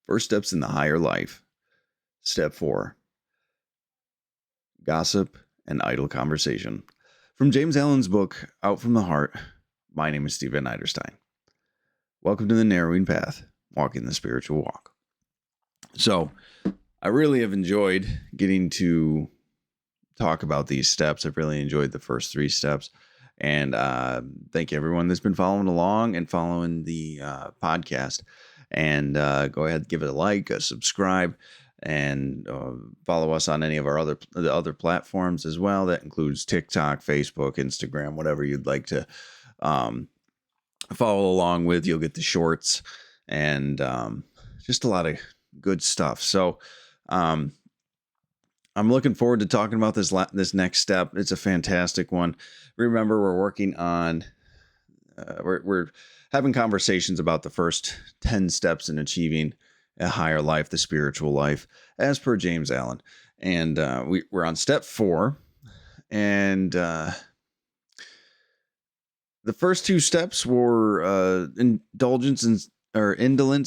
First steps in the higher life. Step 4. Gossip and idle conversation. From James Allen's book, Out from the Heart, my name is Stephen Eiderstein. Welcome to the Narrowing Path, Walking the Spiritual Walk. So, I really have enjoyed getting to talk about these steps. I've really enjoyed the first 3 steps. And thank you everyone that's been following along and following the podcast. And go ahead, give it a like, a subscribe, and follow us on any of our other platforms as well. That includes TikTok, Facebook, Instagram, whatever you'd like to follow along with. You'll get the shorts and just a lot of good stuff. So I'm looking forward to talking about this next step. It's a fantastic one. Remember, we're working on we're having conversations about the first 10 steps in achieving a higher life, the spiritual life, as per James Allen. And we're on step 4. And the first 2 steps were indolence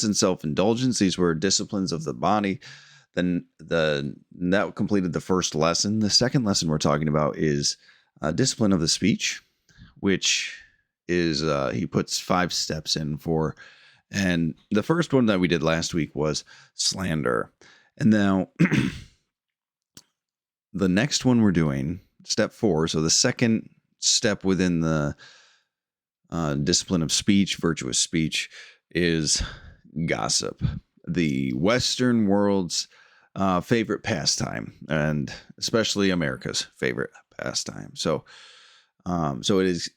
and self-indulgence. These were disciplines of the body. Then that completed the first lesson. The second lesson we're talking about is discipline of the speech, which is he puts 5 steps in for. And the first one that we did last week was slander. And now the next one we're doing, step 4. So the second step within the discipline of speech, virtuous speech, is gossip, the Western world's favorite pastime, and especially America's favorite pastime. So it is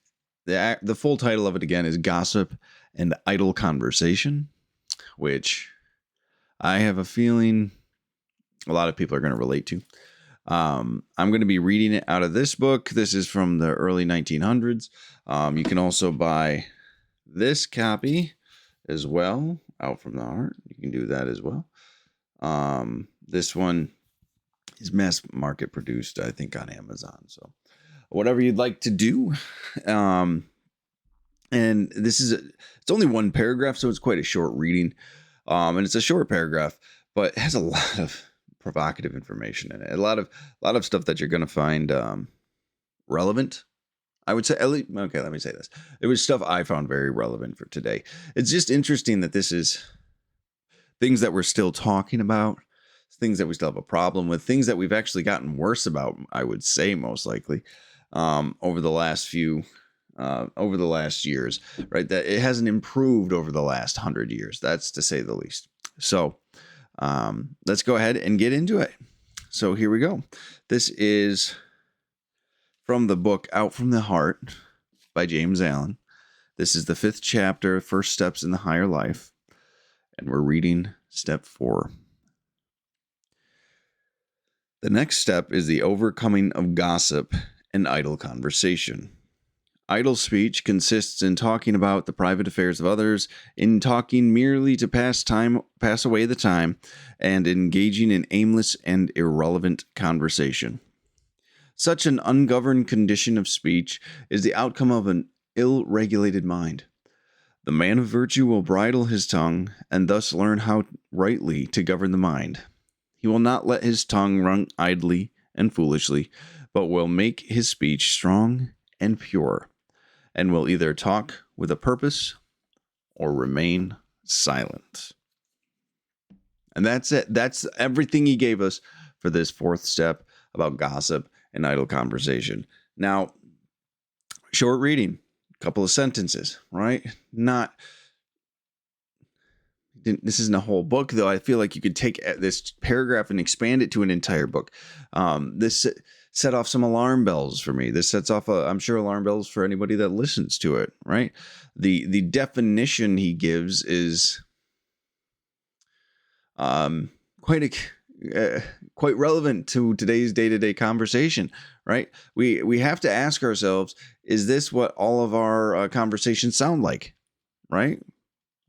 the full title of it again is Gossip and Idle Conversation, which I have a feeling a lot of people are going to relate to. I'm going to be reading it out of this book. This is from the early 1900s. You can also buy this copy as well, Out from the Heart. You can do that as well. This one is mass market produced, I think, on Amazon. So whatever you'd like to do. And this is it's only one paragraph, so it's quite a short reading. And it's a short paragraph, but it has a lot of provocative information in it. A lot of stuff that you're going to find relevant. I would say, okay, let me say this. It was stuff I found very relevant for today. It's just interesting that this is things that we're still talking about, things that we still have a problem with, things that we've actually gotten worse about, I would say, most likely, over the last years, right? That it hasn't improved over the last 100 years. That's to say the least. So let's go ahead and get into it. So here we go. This is from the book Out from the Heart by James Allen. This is the 5th chapter, First Steps in the Higher Life. And we're reading step 4. The next step is the overcoming of gossip and idle conversation. Idle speech consists in talking about the private affairs of others, in talking merely to pass away the time, and engaging in aimless and irrelevant conversation. Such an ungoverned condition of speech is the outcome of an ill-regulated mind. The man of virtue will bridle his tongue, and thus learn how rightly to govern the mind. He will not let his tongue run idly and foolishly, but will make his speech strong and pure, and will either talk with a purpose or remain silent. And that's it. That's everything he gave us for this 4th step about gossip and idle conversation. Now, short reading, a couple of sentences, right? This isn't a whole book, though. I feel like you could take this paragraph and expand it to an entire book. This set off some alarm bells for me. This sets off, I'm sure, alarm bells for anybody that listens to it, right? The definition he gives is quite relevant to today's day-to-day conversation, right? We have to ask ourselves, is this what all of our conversations sound like, right?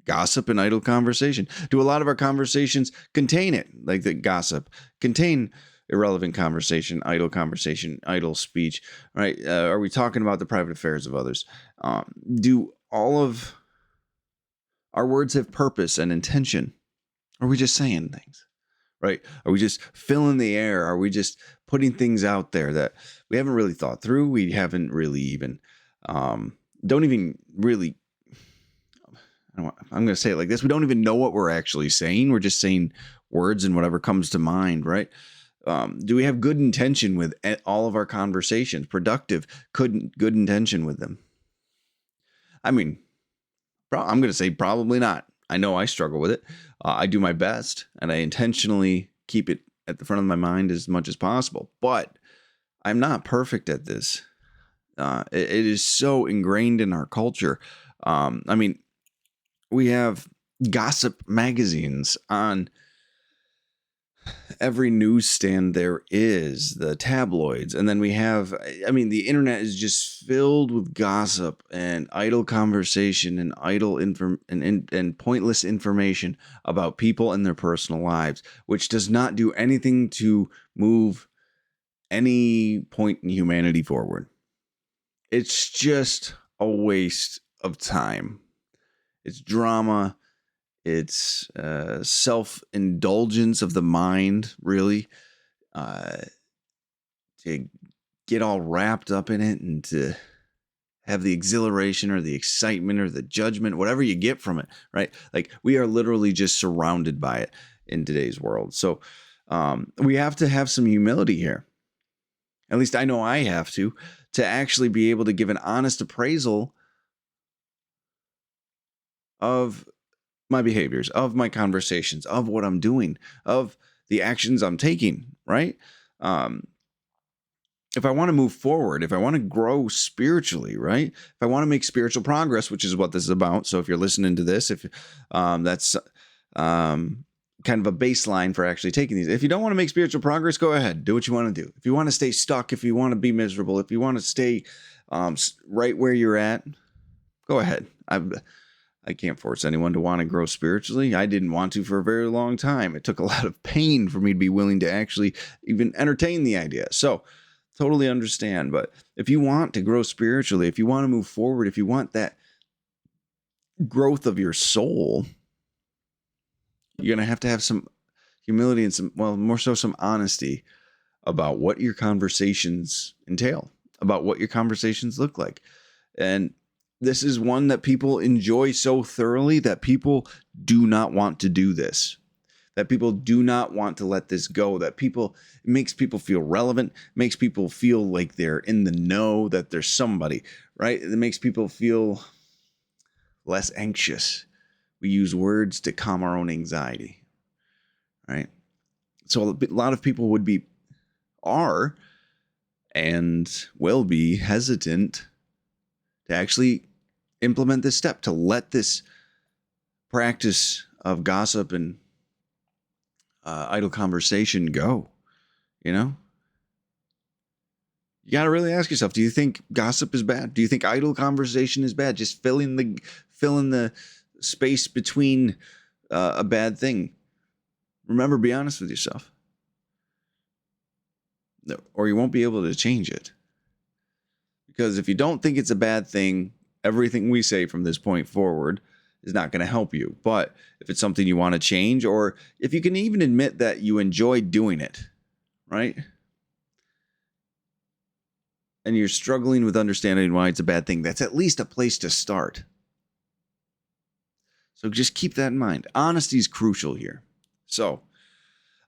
Gossip and idle conversation. Do a lot of our conversations contain it, like the gossip, contain irrelevant conversation, idle speech, right? Are we talking about the private affairs of others? Do all of our words have purpose and intention? Or are we just saying things? Right? Are we just filling the air? Are we just putting things out there that we haven't really thought through? We haven't really even, don't even really, I'm going to say it like this. We don't even know what we're actually saying. We're just saying words and whatever comes to mind, right? Do we have good intention with all of our conversations? Productive, good intention with them? I mean, I'm going to say probably not. I know I struggle with it. I do my best, and I intentionally keep it at the front of my mind as much as possible. But I'm not perfect at this. It is so ingrained in our culture. I mean, we have gossip magazines on every newsstand there is, the tabloids, and then we have, I mean, the internet is just filled with gossip and idle conversation and idle and pointless information about people and their personal lives, which does not do anything to move any point in humanity forward. It's just a waste of time. It's drama. It's self-indulgence of the mind, really, to get all wrapped up in it and to have the exhilaration or the excitement or the judgment, whatever you get from it, right? Like, we are literally just surrounded by it in today's world. So we have to have some humility here. At least I know I have to actually be able to give an honest appraisal of my behaviors, of my conversations, of what I'm doing, of the actions I'm taking, right? If I want to move forward, if I want to grow spiritually, right? If I want to make spiritual progress, which is what this is about. So if you're listening to this, if that's kind of a baseline for actually taking these. If you don't want to make spiritual progress, go ahead, do what you want to do. If you want to stay stuck, if you want to be miserable, if you want to stay right where you're at, go ahead. I can't force anyone to want to grow spiritually. I didn't want to for a very long time. It took a lot of pain for me to be willing to actually even entertain the idea. So totally understand. But if you want to grow spiritually, if you want to move forward, if you want that growth of your soul, you're going to have some humility and some, well, more so some honesty about what your conversations entail, about what your conversations look like. And this is one that people enjoy so thoroughly that people do not want to do this, that people do not want to let this go, that it makes people feel relevant, makes people feel like they're in the know, that there's somebody, right? It makes people feel less anxious. We use words to calm our own anxiety, right? So a lot of people are and will be hesitant to actually implement this step, to let this practice of gossip and idle conversation go. You know, you got to really ask yourself, do you think gossip is bad? Do you think idle conversation is bad? Just filling the space between a bad thing. Remember, be honest with yourself, or you won't be able to change it. Because if you don't think it's a bad thing, everything we say from this point forward is not going to help you. But if it's something you want to change, or if you can even admit that you enjoy doing it, right? And you're struggling with understanding why it's a bad thing, that's at least a place to start. So just keep that in mind. Honesty is crucial here. So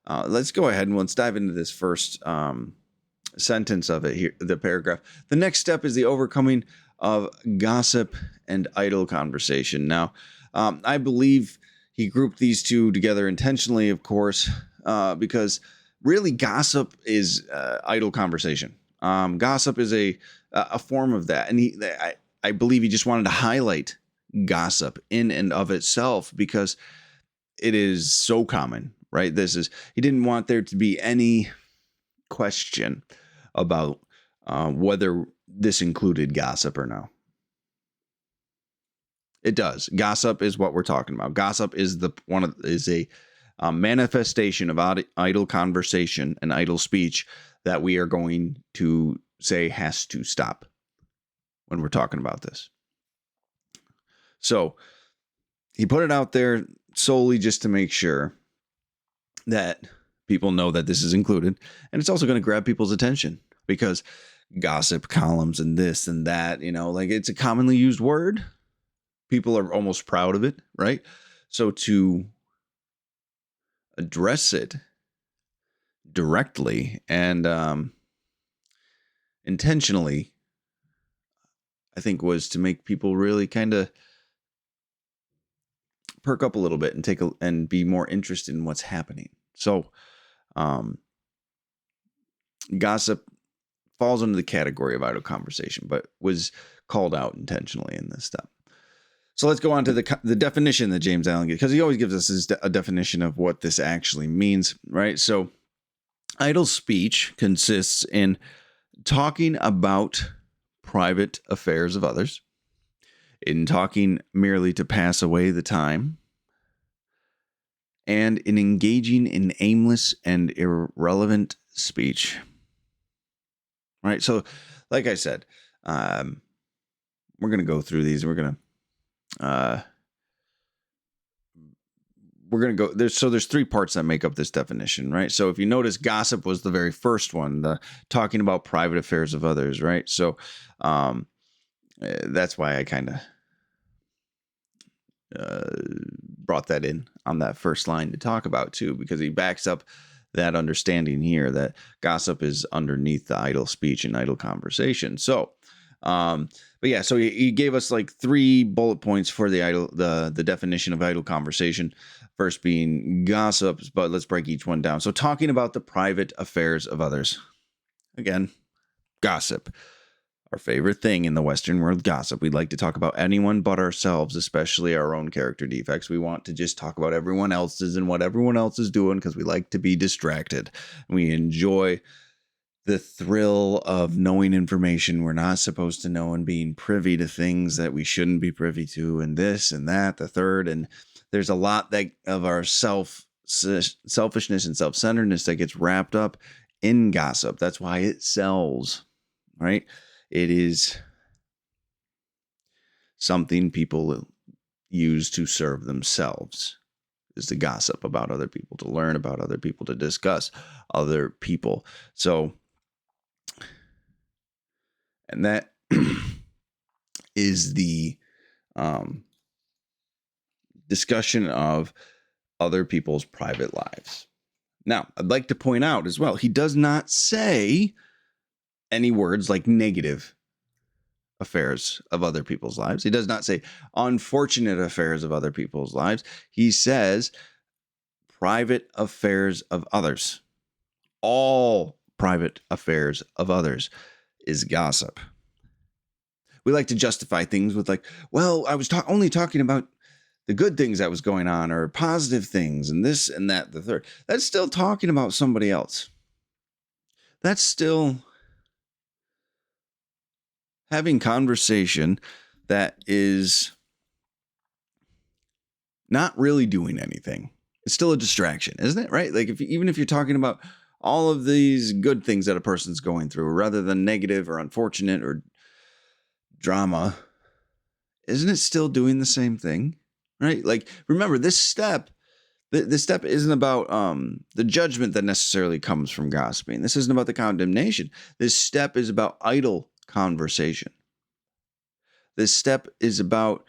let's go ahead and let's dive into this first sentence of it here, the paragraph. The next step is the overcoming of gossip and idle conversation. Now, I believe he grouped these two together intentionally, of course, because really gossip is idle conversation. Gossip is a form of that, and I believe he just wanted to highlight gossip in and of itself because it is so common, right? He didn't want there to be any question about whether this included gossip or no. It does. Gossip is what we're talking about. Gossip is a manifestation of idle conversation and idle speech that we are going to say has to stop when we're talking about this. So he put it out there solely just to make sure that people know that this is included. And it's also going to grab people's attention because gossip columns and this and that, like it's a commonly used word. People are almost proud of it, right? So to address it directly and intentionally, I think was to make people really kind of perk up a little bit and be more interested in what's happening. So, gossip falls under the category of idle conversation, but was called out intentionally in this step. So let's go on to the definition that James Allen gives, because he always gives us a definition of what this actually means, right? So idle speech consists in talking about private affairs of others, in talking merely to pass away the time, and in engaging in aimless and irrelevant speech. Right? So, like I said, we're going to go through these. We're going to go there's three parts that make up this definition, right? So if you notice, gossip was the very first one, the talking about private affairs of others, right? So that's why I kind of brought that in on that first line to talk about too, because he backs up that understanding here that gossip is underneath the idle speech and idle conversation. So but yeah, so he gave us like 3 bullet points for the definition of idle conversation. First being gossip, but let's break each one down. So talking about the private affairs of others. Again, gossip. Our favorite thing in the Western world, gossip. We'd like to talk about anyone but ourselves, especially our own character defects. We want to just talk about everyone else's and what everyone else is doing because we like to be distracted. We enjoy the thrill of knowing information we're not supposed to know and being privy to things that we shouldn't be privy to, and this and that, the third. And there's a lot of our selfishness and self-centeredness that gets wrapped up in gossip. That's why it sells, right? It is something people use to serve themselves, is to gossip about other people, to learn about other people, to discuss other people. So, and that is the discussion of other people's private lives. Now, I'd like to point out as well, he does not say any words like negative affairs of other people's lives. He does not say unfortunate affairs of other people's lives. He says private affairs of others. All private affairs of others is gossip. We like to justify things with like, well, I was only talking about the good things that was going on, or positive things, and this and that, the third. That's still talking about somebody else. That's still having conversation that is not really doing anything. It's still a distraction, isn't it? Right? Like even if you're talking about all of these good things that a person's going through, rather than negative or unfortunate or drama, isn't it still doing the same thing? Right? Like, remember, this step isn't about the judgment that necessarily comes from gossiping. This isn't about the condemnation. This step is about idle conversation. This step is about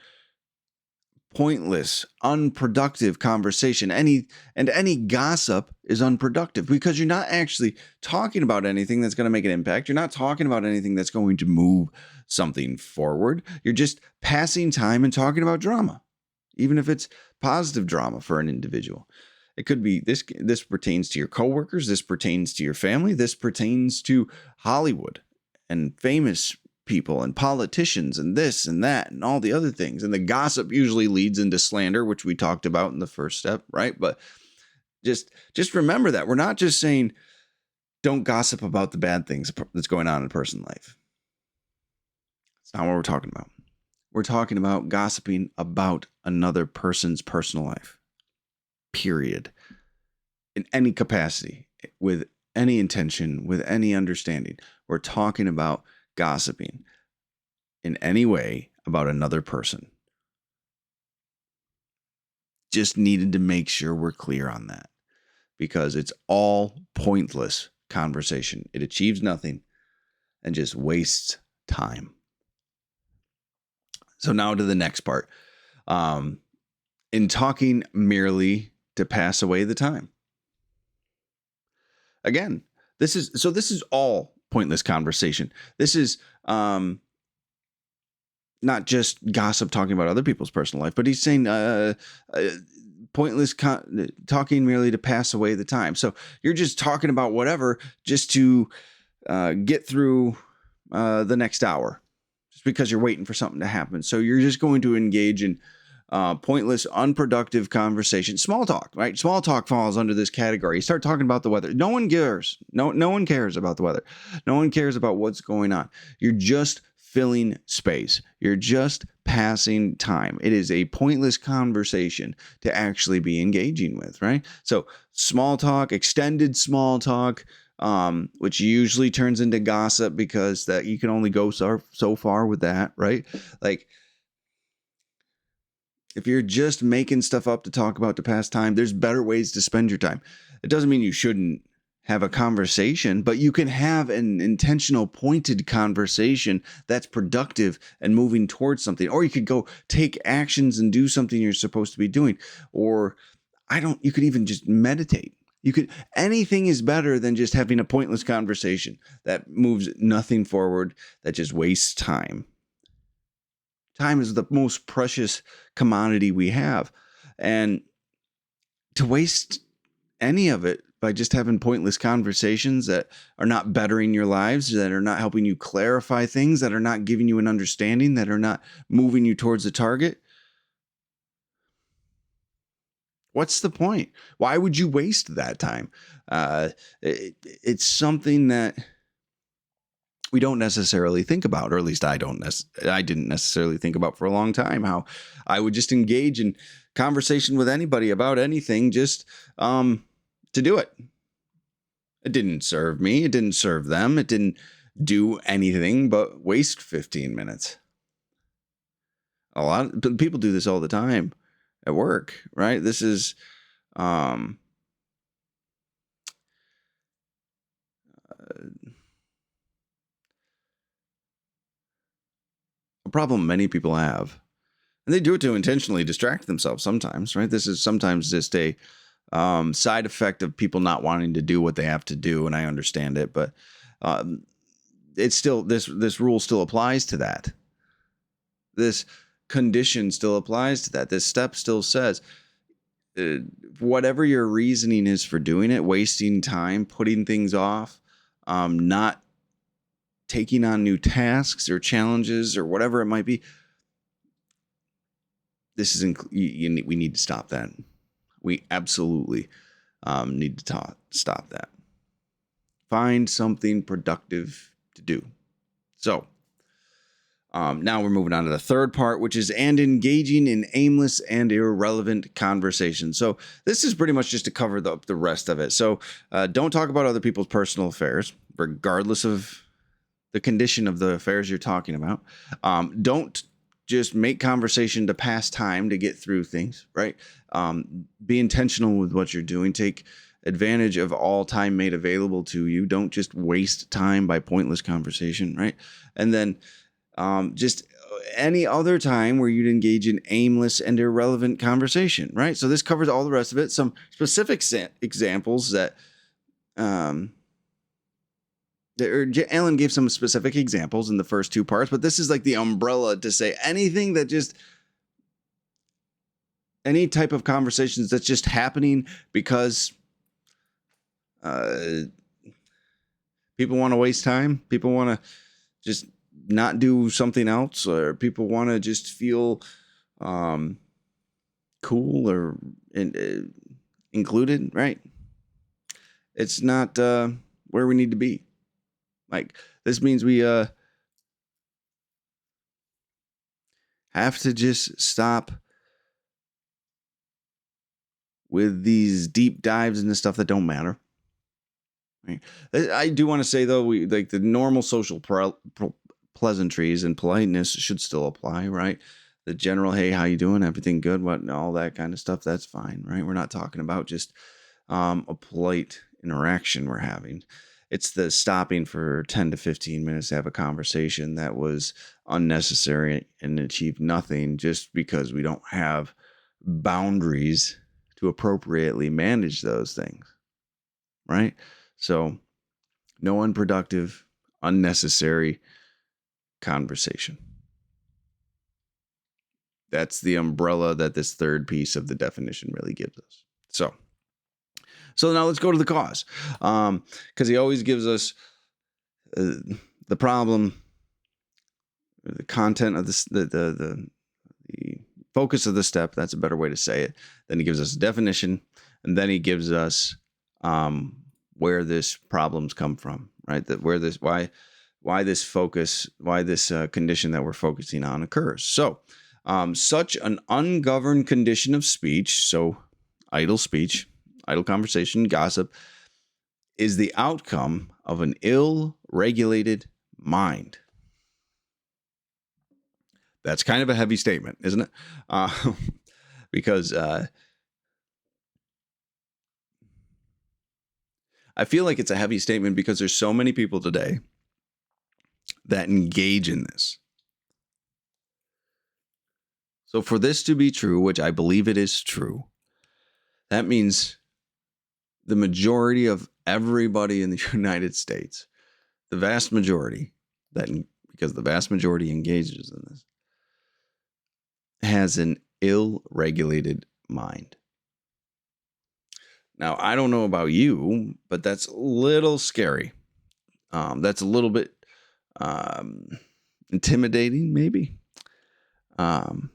pointless, unproductive conversation. Any gossip is unproductive because you're not actually talking about anything that's going to make an impact. You're not talking about anything that's going to move something forward. You're just passing time and talking about drama, even if it's positive drama for an individual. It could be this pertains to your coworkers, this pertains to your family, this pertains to Hollywood and famous people and politicians and this and that and all the other things. And the gossip usually leads into slander, which we talked about in the first step, right? But just remember that we're not just saying don't gossip about the bad things that's going on in a person's life. That's not what we're talking about. We're talking about gossiping about another person's personal life, period. In any capacity, with any intention, with any understanding. We're talking about gossiping in any way about another person. Just needed to make sure we're clear on that, because it's all pointless conversation. It achieves nothing and just wastes time. So now to the next part. In talking merely to pass away the time. Again, this is all pointless conversation. This is not just gossip talking about other people's personal life, but he's saying pointless talking merely to pass away the time. So you're just talking about whatever just to get through the next hour, just because you're waiting for something to happen. So you're just going to engage in pointless, unproductive conversation. Small talk, right? Small talk falls under this category. You start talking about the weather. No one cares. No one cares about the weather. No one cares about what's going on. You're just filling space. You're just passing time. It is a pointless conversation to actually be engaging with, right? So small talk, extended small talk, which usually turns into gossip because that you can only go so far with that, right? Like, if you're just making stuff up to talk about to pass time, there's better ways to spend your time. It doesn't mean you shouldn't have a conversation, but you can have an intentional, pointed conversation that's productive and moving towards something. Or you could go take actions and do something you're supposed to be doing. Or you could even just meditate. Anything is better than just having a pointless conversation that moves nothing forward, that just wastes time. Time is the most precious commodity we have. And to waste any of it by just having pointless conversations that are not bettering your lives, that are not helping you clarify things, that are not giving you an understanding, that are not moving you towards the target, what's the point? Why would you waste that time? It's something that we don't necessarily think about, or at least I didn't necessarily think about for a long time, how I would just engage in conversation with anybody about anything just to do it. It didn't serve me. It didn't serve them. It didn't do anything but waste 15 minutes. A lot of people do this all the time at work, right? This is a problem many people have. And they do it to intentionally distract themselves sometimes, right? This is sometimes just a side effect of people not wanting to do what they have to do, and I understand it, but it's still, this rule still applies to that. This condition still applies to that. This step still says, whatever your reasoning is for doing it, wasting time, putting things off, not taking on new tasks or challenges or whatever it might be, we need to stop that. We absolutely need to stop that. Find something productive to do. So now we're moving on to the third part, which is and engaging in aimless and irrelevant conversation. So this is pretty much just to cover the rest of it. So don't talk about other people's personal affairs, regardless of the condition of the affairs you're talking about. Don't just make conversation to pass time, to get through things, right? Be intentional with what you're doing. Take advantage of all time made available to you. Don't just waste time by pointless conversation, right? And then just any other time where you'd engage in aimless and irrelevant conversation, right? So this covers all the rest of it. Some specific examples that Alan gave some specific examples in the first two parts, but this is like the umbrella to say anything that just, any type of conversations that's just happening because people want to waste time. People want to just not do something else, or people want to just feel cool or included, right? It's not where we need to be. Like, this means we have to just stop with these deep dives into stuff that don't matter. Right? I do want to say, though, we like the normal social pleasantries and politeness should still apply, right? The general, hey, how you doing? Everything good? What? All that kind of stuff. That's fine, right? We're not talking about just a polite interaction we're having. It's the stopping for 10 to 15 minutes to have a conversation that was unnecessary and achieved nothing just because we don't have boundaries to appropriately manage those things, right? So, no unproductive, unnecessary conversation. That's the umbrella that this third piece of the definition really gives us. So now let's go to the cause, because he always gives us the problem, the content of the focus of the step. That's a better way to say it. Then he gives us a definition, and then he gives us where this problems come from, right? That where this why this focus, why this condition that we're focusing on occurs. So, such an ungoverned condition of speech, so idle speech, idle conversation, gossip, is the outcome of an ill-regulated mind. That's kind of a heavy statement, isn't it? Because I feel like it's a heavy statement because there's so many people today that engage in this. So for this to be true, which I believe it is true, that means the majority of everybody in the United States, the vast majority, because the vast majority engages in this, has an ill-regulated mind. Now, I don't know about you, but that's a little scary. That's a little bit intimidating, maybe. It's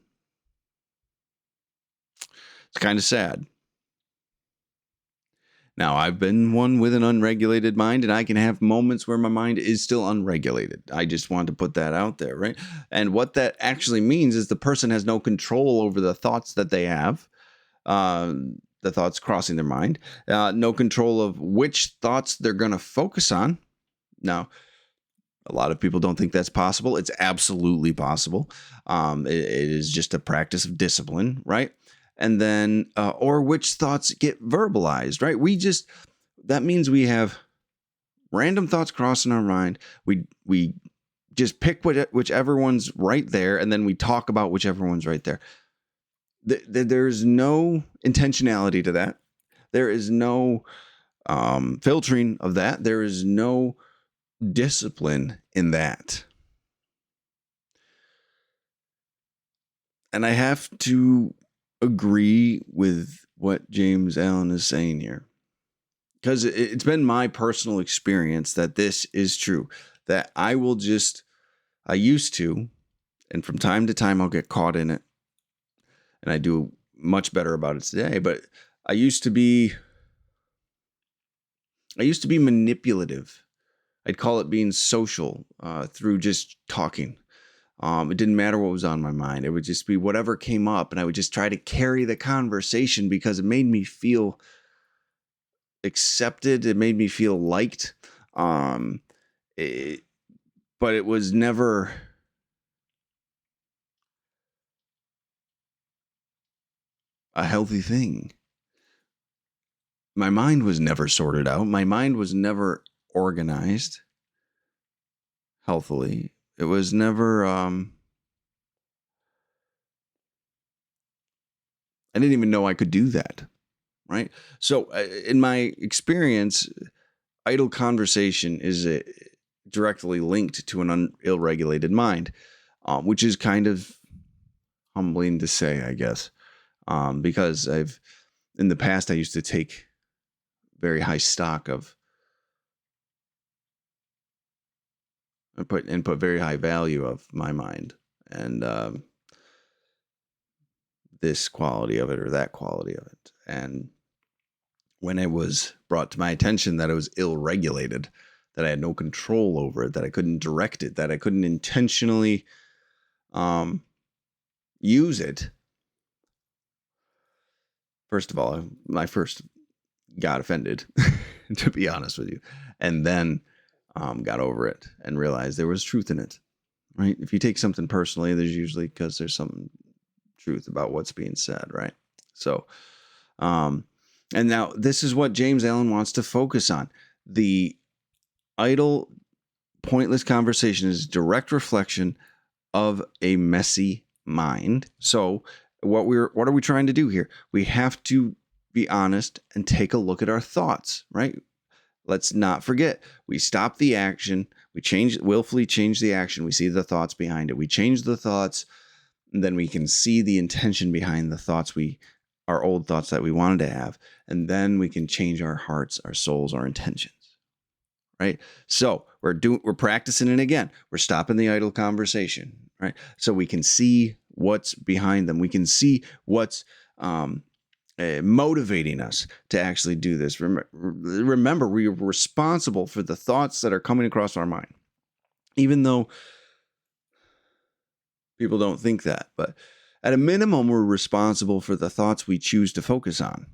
kind of sad. Now, I've been one with an unregulated mind, and I can have moments where my mind is still unregulated. I just want to put that out there, right? And what that actually means is the person has no control over the thoughts that they have, the thoughts crossing their mind, no control of which thoughts they're going to focus on. Now, a lot of people don't think that's possible. It's absolutely possible. It is just a practice of discipline, right? And then, or which thoughts get verbalized, right? That means we have random thoughts crossing our mind. We just pick whichever one's right there, and then we talk about whichever one's right there. There's no intentionality to that. There is no filtering of that. There is no discipline in that. And I have to agree with what James Allen is saying here, because it's been my personal experience that this is true, that I used to, and from time to time I'll get caught in it, and I do much better about it today, but I used to be manipulative. I'd call it being social through just talking. It didn't matter what was on my mind. It would just be whatever came up, and I would just try to carry the conversation because it made me feel accepted. It made me feel liked. But it was never a healthy thing. My mind was never sorted out. My mind was never organized healthily. It was never, I didn't even know I could do that, right? So in my experience, idle conversation is directly linked to an ill-regulated mind, which is kind of humbling to say, I guess, because in the past, I used to take very high stock of put very high value of my mind and this quality of it or that quality of it. And when it was brought to my attention that it was ill-regulated, that I had no control over it, that I couldn't direct it, that I couldn't intentionally use it. First of all, I first got offended, to be honest with you, and then got over it and realized there was truth in it, right? If you take something personally, there's usually because there's some truth about what's being said, right? So And now this is what James Allen wants to focus on. The idle, pointless conversation is direct reflection of a messy mind. So what are we trying to do here? We have to be honest and take a look at our thoughts, right? Let's not forget, we stop the action, we willfully change the action, we see the thoughts behind it. We change the thoughts, and then we can see the intention behind the thoughts, our old thoughts that we wanted to have, and then we can change our hearts, our souls, our intentions. Right? So we're practicing it again. We're stopping the idle conversation, right? So we can see what's behind them. We can see what's motivating us to actually do this. Remember, we are responsible for the thoughts that are coming across our mind, even though people don't think that. But at a minimum, we're responsible for the thoughts we choose to focus on.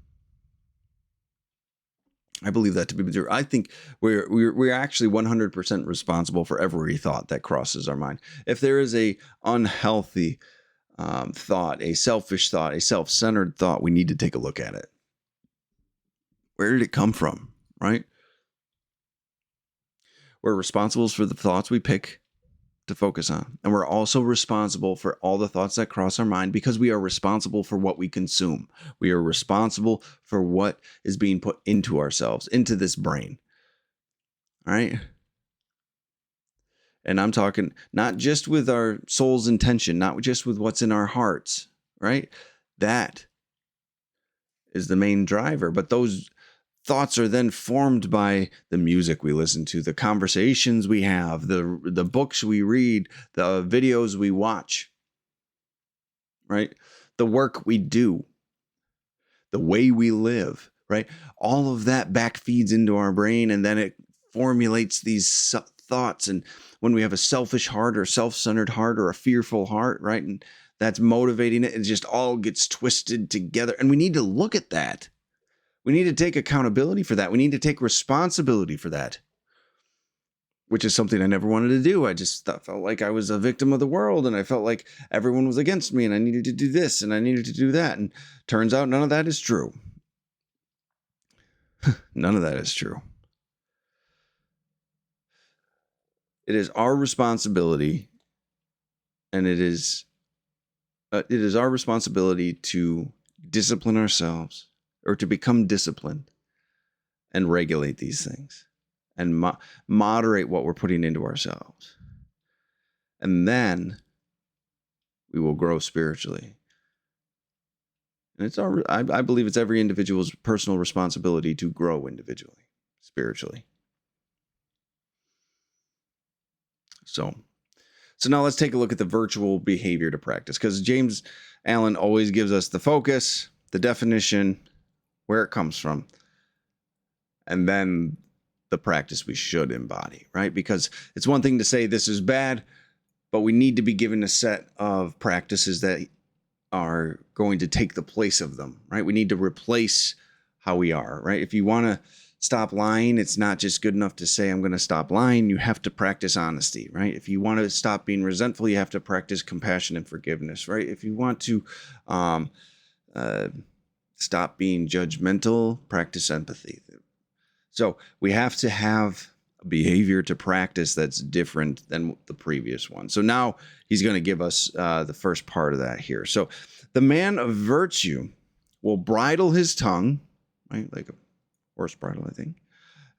I believe that to be true. I think we're actually 100% responsible for every thought that crosses our mind. If there is a unhealthy thought, a selfish thought, a self-centered thought, we need to take a look at it. Where did it come from, right? We're responsible for the thoughts we pick to focus on. And we're also responsible for all the thoughts that cross our mind because we are responsible for what we consume. We are responsible for what is being put into ourselves, into this brain. All right? And I'm talking not just with our soul's intention, not just with what's in our hearts, right? That is the main driver. But those thoughts are then formed by the music we listen to, the conversations we have, the books we read, the videos we watch, right? The work we do, the way we live, right? All of that back feeds into our brain, and then it formulates these thoughts. And when we have a selfish heart or self-centered heart or a fearful heart, right? And that's motivating it. It just all gets twisted together. And we need to look at that. We need to take accountability for that. We need to take responsibility for that, which is something I never wanted to do. I just felt like I was a victim of the world, and I felt like everyone was against me, and I needed to do this, and I needed to do that. And turns out none of that is true. None of that is true. It is our responsibility, and it is our responsibility to discipline ourselves, or to become disciplined and regulate these things and moderate what we're putting into ourselves. And then we will grow spiritually. And I believe it's every individual's personal responsibility to grow individually, spiritually. So now let's take a look at the virtual behavior to practice, because James Allen always gives us the focus, the definition, where it comes from, and then the practice we should embody, right? Because it's one thing to say this is bad, but we need to be given a set of practices that are going to take the place of them, right? We need to replace how we are, right? If you want to stop lying, it's not just good enough to say, I'm going to stop lying. You have to practice honesty, right? If you want to stop being resentful, you have to practice compassion and forgiveness, right? If you want to stop being judgmental, practice empathy. So we have to have a behavior to practice that's different than the previous one. So now he's going to give us the first part of that here. So the man of virtue will bridle his tongue, right? Like a horse bridle, I think,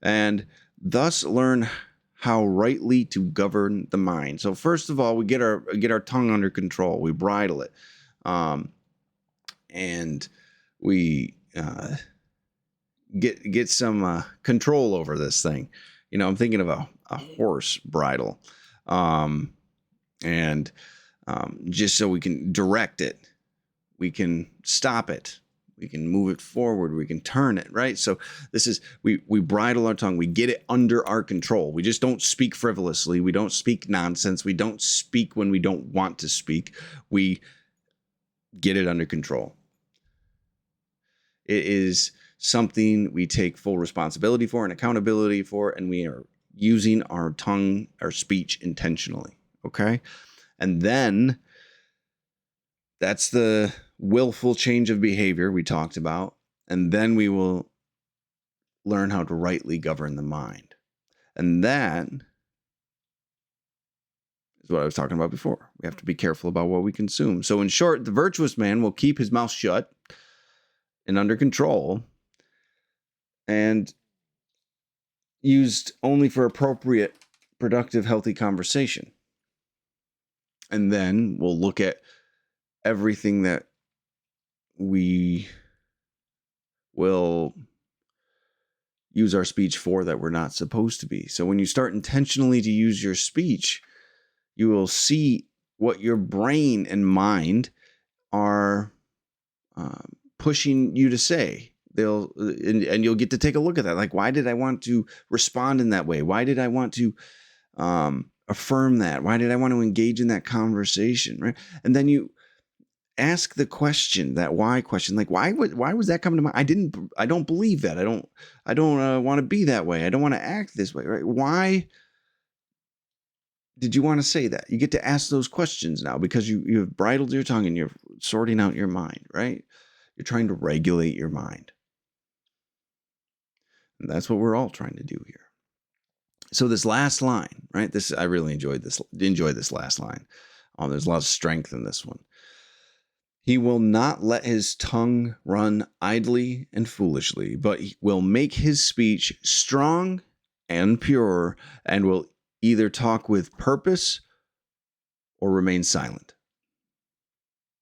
and thus learn how rightly to govern the mind. So first of all, we get our tongue under control. We bridle it, and we get some control over this thing. You know, I'm thinking of a horse bridle, and just so we can direct it, we can stop it, we can move it forward, we can turn it, right? So this is, we bridle our tongue, we get it under our control. We just don't speak frivolously, we don't speak nonsense, we don't speak when we don't want to speak. We get it under control. It is something we take full responsibility for and accountability for, and we are using our tongue, our speech intentionally, okay? And then that's the willful change of behavior we talked about. And then we will learn how to rightly govern the mind. And that is what I was talking about before. We have to be careful about what we consume. So in short, the virtuous man will keep his mouth shut and under control and used only for appropriate, productive, healthy conversation. And then we'll look at everything that we will use our speech for that we're not supposed to be. So when you start intentionally to use your speech, you will see what your brain and mind are pushing you to say. And you'll get to take a look at that. Like, why did I want to respond in that way? Why did I want to affirm that? Why did I want to engage in that conversation? Right? And then you ask the question, that why question, like, why was that coming to mind? I don't believe that. I don't want to be that way. I don't want to act this way. Right? Why did you want to say that? You get to ask those questions now because you have bridled your tongue and you're sorting out your mind, right? You're trying to regulate your mind. And that's what we're all trying to do here. So this last line, right? I really enjoy this last line. There's a lot of strength in this one. He will not let his tongue run idly and foolishly, but he will make his speech strong and pure and will either talk with purpose or remain silent.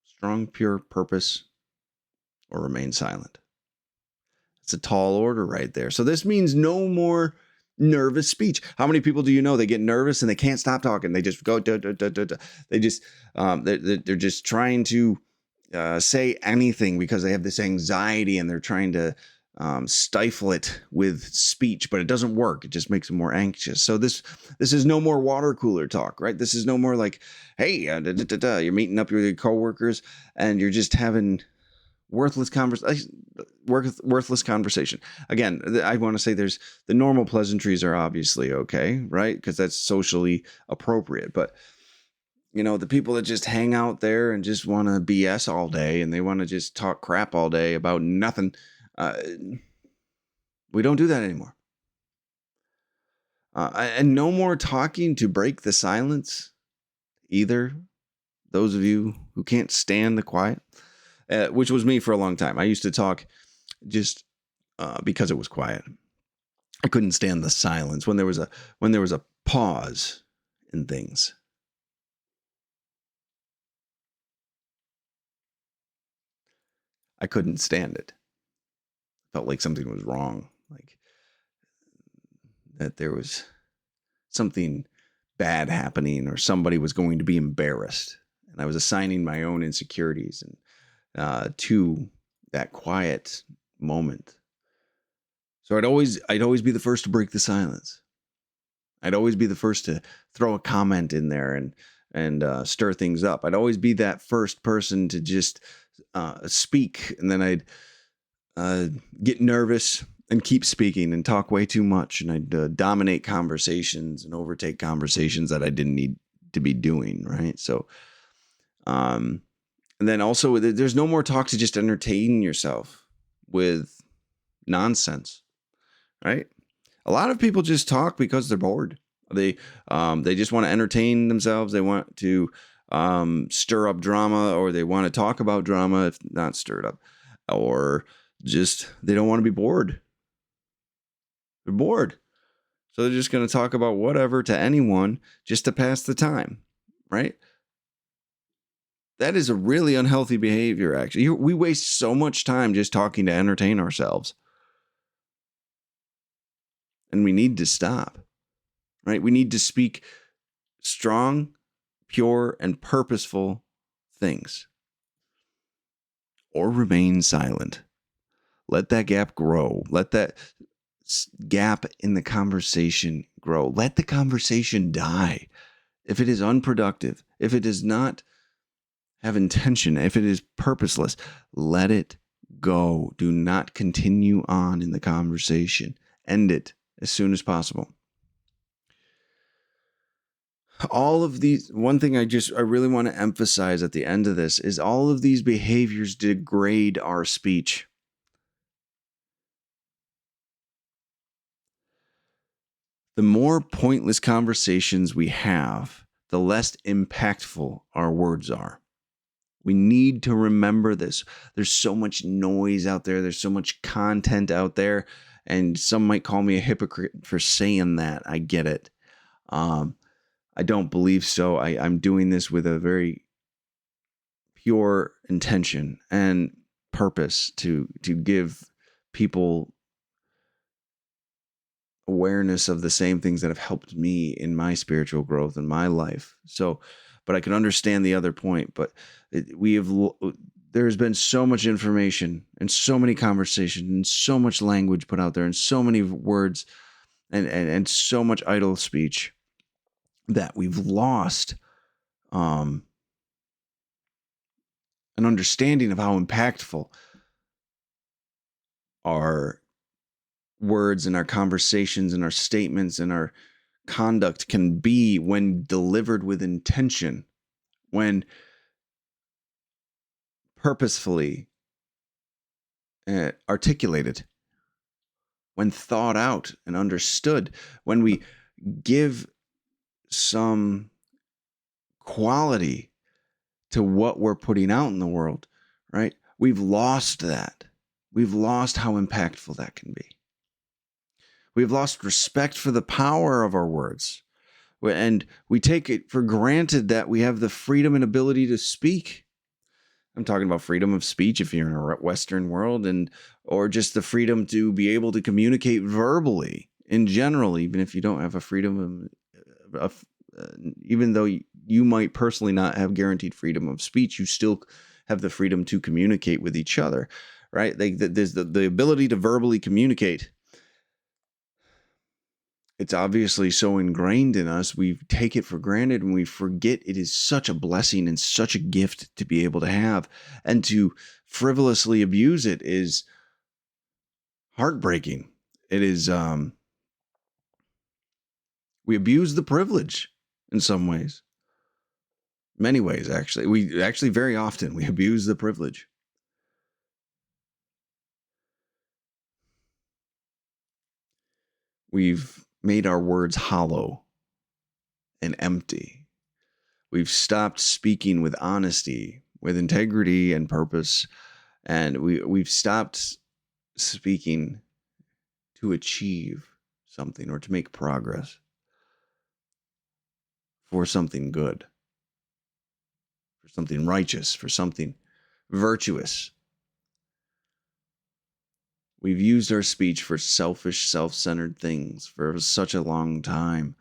Strong, pure purpose or remain silent. It's a tall order right there. So this means no more nervous speech. How many people do you know they get nervous and they can't stop talking? They just go da, da, da, da, da. They just they're just trying to say anything because they have this anxiety and they're trying to stifle it with speech, but it doesn't work. It just makes them more anxious. So this is no more water cooler talk, right? This is no more like, hey, you're meeting up with your coworkers and you're just having worthless conversation. Again, I want to say there's the normal pleasantries are obviously okay, right? Because that's socially appropriate. But the people that just hang out there and just want to BS all day and they want to just talk crap all day about nothing. We don't do that anymore. And no more talking to break the silence either. Those of you who can't stand the quiet. Which was me for a long time. I used to talk just because it was quiet. I couldn't stand the silence when there was a pause in things. I couldn't stand it. Felt like something was wrong, like that there was something bad happening or somebody was going to be embarrassed. And I was assigning my own insecurities and to that quiet moment. So I'd always be the first to break the silence. I'd always be the first to throw a comment in there and stir things up. I'd always be that first person to just speak, and then I'd get nervous and keep speaking and talk way too much, and I'd dominate conversations and overtake conversations that I didn't need to be doing, right? So, and then also, there's no more talk to just entertain yourself with nonsense, right? A lot of people just talk because they're bored. They just want to entertain themselves. They want to stir up drama, or they want to talk about drama, if not stir it up, or just they don't want to be bored. They're bored. So they're just going to talk about whatever to anyone just to pass the time, right? That is a really unhealthy behavior, actually. We waste so much time just talking to entertain ourselves. And we need to stop, right? We need to speak strong, pure, and purposeful things. Or remain silent. Let that gap grow. Let that gap in the conversation grow. Let the conversation die. If it is unproductive, if it does not have intention, if it is purposeless, let it go. Do not continue on in the conversation. End it as soon as possible. All of these, one thing I really want to emphasize at the end of this is all of these behaviors degrade our speech. The more pointless conversations we have, the less impactful our words are. We need to remember this. There's so much noise out there. There's so much content out there. And some might call me a hypocrite for saying that. I get it. I don't believe so. I'm doing this with a very pure intention and purpose to give people awareness of the same things that have helped me in my spiritual growth in my life. So, but I can understand the other point. But there's been so much information and so many conversations and so much language put out there and so many words and so much idle speech that we've lost an understanding of how impactful our words and our conversations and our statements and our conduct can be when delivered with intention, when purposefully articulated, when thought out and understood, when we give some quality to what we're putting out in the world, right? We've lost that. We've lost how impactful that can be. We've lost respect for the power of our words. And we take it for granted that we have the freedom and ability to speak. I'm talking about freedom of speech if you're in a Western world, or just the freedom to be able to communicate verbally in general, even if you don't have a freedom of even though you might personally not have guaranteed freedom of speech, you still have the freedom to communicate with each other, right? There's the ability to verbally communicate. It's obviously so ingrained in us, we take it for granted and we forget it is such a blessing and such a gift to be able to have. And to frivolously abuse it is heartbreaking. It is, we abuse the privilege in some ways. Many ways, actually. Very often, we abuse the privilege. We've made our words hollow and empty. We've stopped speaking with honesty, with integrity and purpose, and we've stopped speaking to achieve something or to make progress for something good, for something righteous, for something virtuous. We've used our speech for selfish, self-centered things for such a long time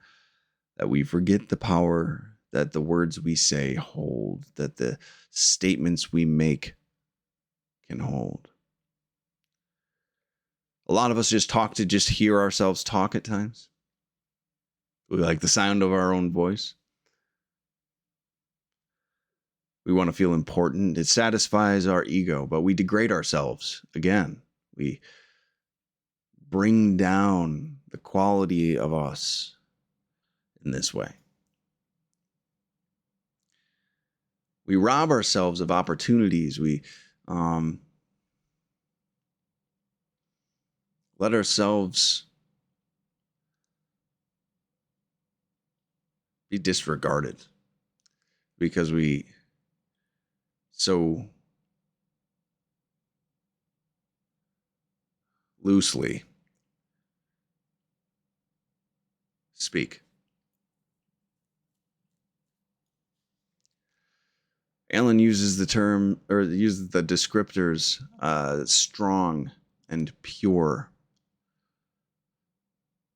that we forget the power that the words we say hold, that the statements we make can hold. A lot of us just talk to just hear ourselves talk at times. We like the sound of our own voice. We want to feel important. It satisfies our ego, but we degrade ourselves again. We bring down the quality of us in this way. We rob ourselves of opportunities. We let ourselves be disregarded because we so loosely speak. Alan uses the term, or uses the descriptors, strong and pure,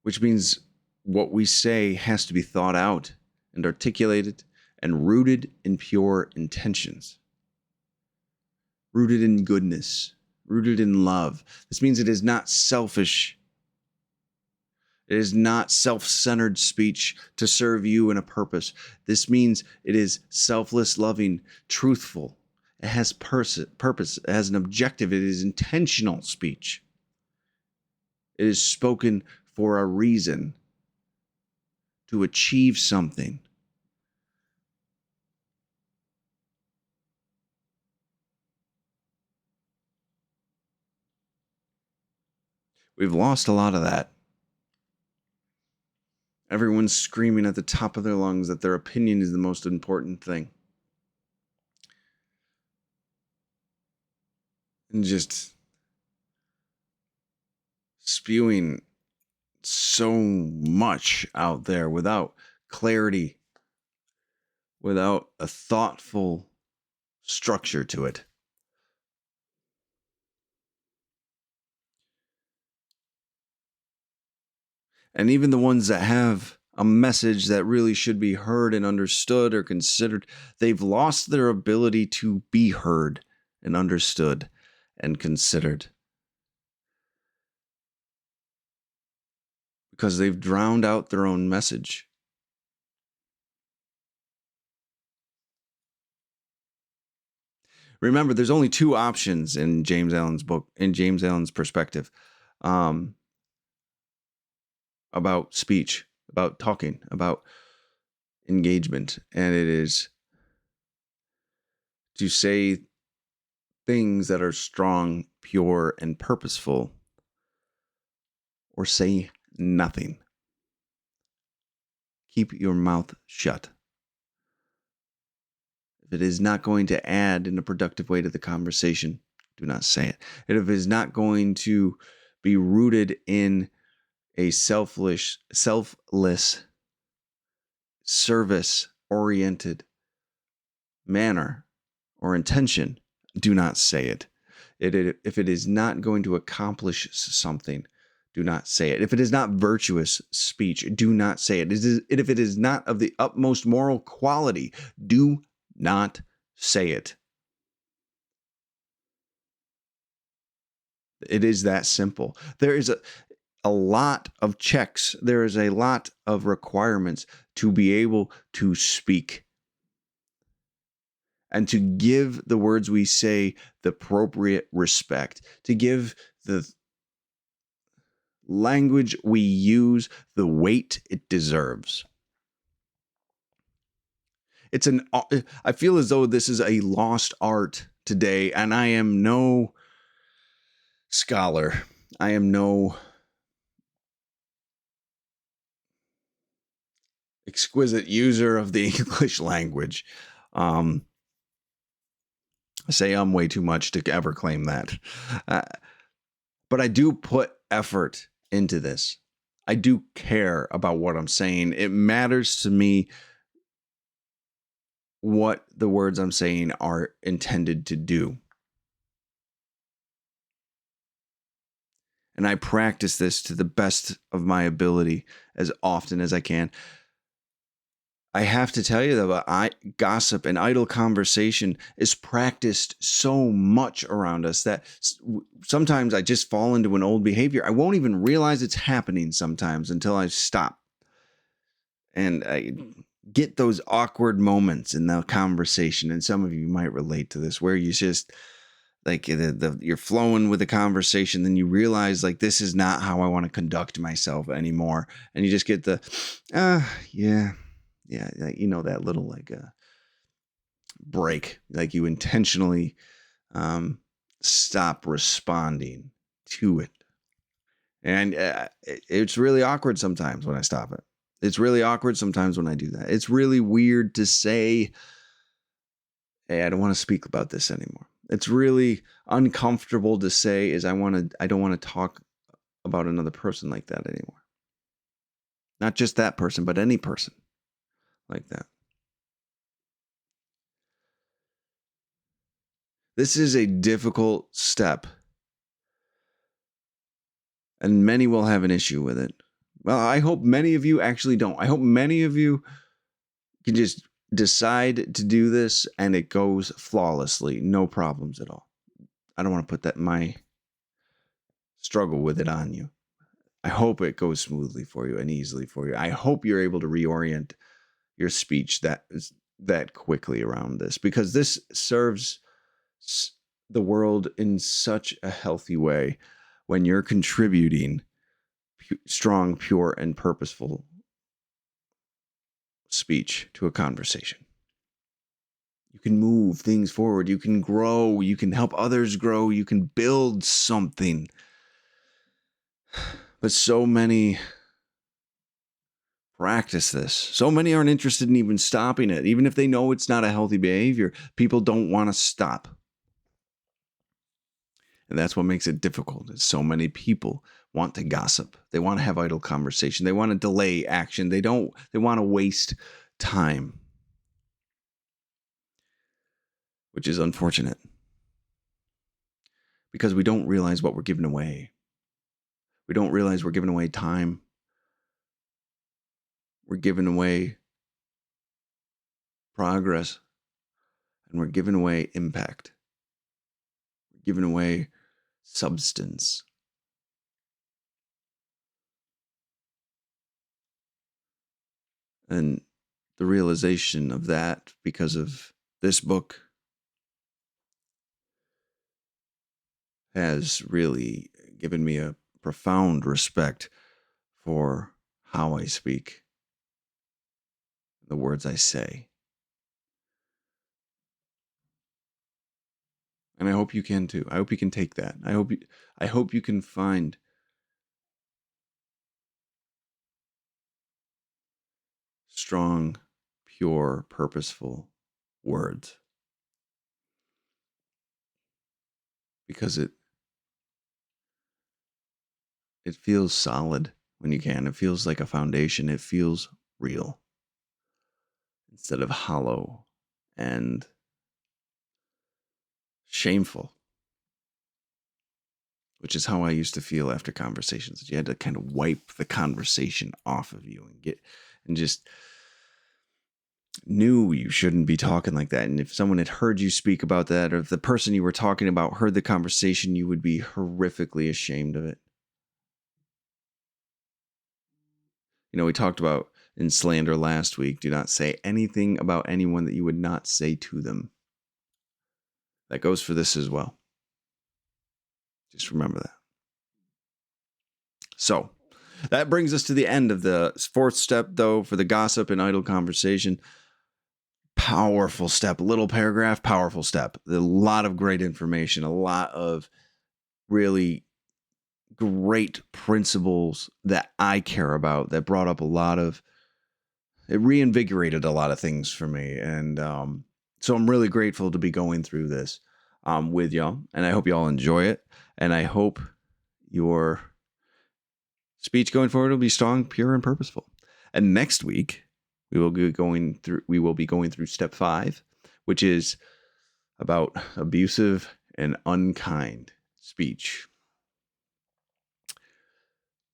which means what we say has to be thought out and articulated and rooted in pure intentions, rooted in goodness, rooted in love. This means it is not selfish. It is not self-centered speech to serve you in a purpose. This means it is selfless, loving, truthful. It has purpose. It has an objective. It is intentional speech. It is spoken for a reason, to achieve something. We've lost a lot of that. Everyone's screaming at the top of their lungs that their opinion is the most important thing. And just spewing so much out there without clarity, without a thoughtful structure to it. And even the ones that have a message that really should be heard and understood or considered, they've lost their ability to be heard and understood and considered, because they've drowned out their own message. Remember, there's only two options in James Allen's book, in James Allen's perspective, about speech, about talking, about engagement. And it is to say things that are strong, pure, and purposeful, or say nothing. Keep your mouth shut. If it is not going to add in a productive way to the conversation, do not say it. And if it is not going to be rooted in a selfless, service-oriented manner or intention, do not say it. If it is not going to accomplish something, do not say it. If it is not virtuous speech, do not say it. If it is not of the utmost moral quality, do not say it. It is that simple. There is a lot of checks. There is a lot of requirements to be able to speak and to give the words we say the appropriate respect, to give the language we use the weight it deserves. I feel as though this is a lost art today, and I am no scholar. I am no exquisite user of the English language. I say way too much to ever claim that. But I do put effort into this. I do care about what I'm saying. It matters to me what the words I'm saying are intended to do. And I practice this to the best of my ability as often as I can. I have to tell you that gossip and idle conversation is practiced so much around us that sometimes I just fall into an old behavior. I won't even realize it's happening sometimes until I stop. And I get those awkward moments in the conversation. And some of you might relate to this, where you just like you're flowing with the conversation, then you realize like this is not how I want to conduct myself anymore, and you just get the yeah, that little like break, like you intentionally stop responding to it. And it's really awkward sometimes when I stop it. It's really awkward sometimes when I do that. It's really weird to say, hey, I don't want to speak about this anymore. It's really uncomfortable to say I don't want to talk about another person like that anymore. Not just that person, but any person like that. This is a difficult step, and many will have an issue with it. Well, I hope many of you actually don't. I hope many of you can just decide to do this and it goes flawlessly, no problems at all. I don't want to put my struggle with it on you. I hope it goes smoothly for you and easily for you. I hope you're able to reorient your speech that quickly around this, because this serves the world in such a healthy way when you're contributing strong, pure, and purposeful speech to a conversation. You can move things forward. You can grow. You can help others grow. You can build something. But so many Practice this. So many aren't interested in even stopping it. Even if they know it's not a healthy behavior, people don't want to stop. And that's what makes it difficult. Is so many people want to gossip. They want to have idle conversation. They want to delay action. They want to waste time, which is unfortunate because we don't realize what we're giving away. We don't realize we're giving away time. We're giving away progress, and we're giving away impact. We're giving away substance. And the realization of that, because of this book, has really given me a profound respect for how I speak, the words I say. And I hope you can too. I hope you can take that. I hope you can find strong, pure, purposeful words. Because it feels solid when you can. It feels like a foundation. It feels real instead of hollow and shameful, which is how I used to feel after conversations. You had to kind of wipe the conversation off of you and just knew you shouldn't be talking like that. And if someone had heard you speak about that, or if the person you were talking about heard the conversation, you would be horrifically ashamed of it. You know, we talked about in slander last week, do not say anything about anyone that you would not say to them. That goes for this as well. Just remember that. So that brings us to the end of the fourth step, though, for the gossip and idle conversation. Powerful step, little paragraph, powerful step. A lot of great information, a lot of really great principles that I care about, that brought up it reinvigorated a lot of things for me. And so I'm really grateful to be going through this with y'all. And I hope y'all enjoy it. And I hope your speech going forward will be strong, pure, and purposeful. And next week, we will be going through step 5, which is about abusive and unkind speech.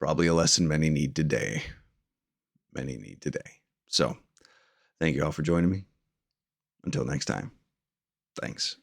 Probably a lesson many need today. So, thank you all for joining me. Until next time, thanks.